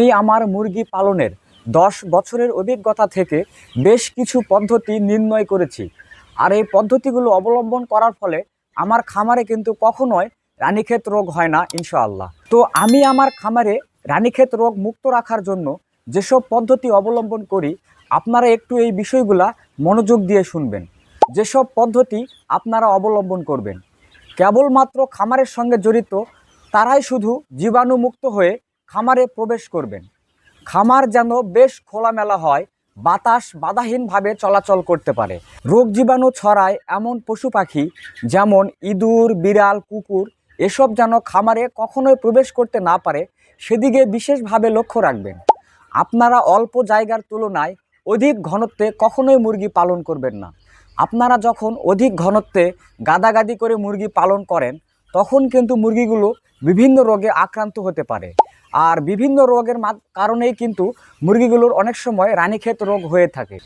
আমি আমার মুরগি পালনের 10 বছরের অভিজ্ঞতা থেকে বেশ কিছু পদ্ধতি নির্ণয় করেছি। আর এই পদ্ধতিগুলো অবলম্বন করার ফলে আমার খামারে কিন্তু কখনোই রানীক্ষেত রোগ হয় না ইনশাআল্লাহ। তো আমি আমার খামারে রানীক্ষেত রোগ মুক্ত রাখার জন্য যেসব পদ্ধতি অবলম্বন করি, আপনারা একটু এই বিষয়গুলা মনোযোগ দিয়ে শুনবেন। যেসব পদ্ধতি আপনারা অবলম্বন করবেন, কেবলমাত্র খামারের সঙ্গে জড়িত তারাই শুধু জীবাণুমুক্ত হয়ে খামারে প্রবেশ করবেন। খামার যেন বেশ খোলামেলা হয়, বাতাস বাধাহীনভাবে চলাচল করতে পারে। রোগ জীবাণু ছড়ায় এমন পশু পাখি যেমন ইঁদুর, বিড়াল, কুকুর এসব যেন খামারে কখনোই প্রবেশ করতে না পারে, সেদিকে বিশেষভাবে লক্ষ্য রাখবেন। আপনারা অল্প জায়গার তুলনায় অধিক ঘনত্বে কখনোই মুরগি পালন করবেন না। আপনারা যখন অধিক ঘনত্বে গাদাগাদি করে মুরগি পালন করেন, তখন কিন্তু মুরগিগুলো বিভিন্ন রোগে আক্রান্ত হতে পারে। আর বিভিন্ন রোগের কারণেই কিন্তু মুরগিগুলোর অনেক সময় রানীক্ষেত রোগ হয়ে থাকে।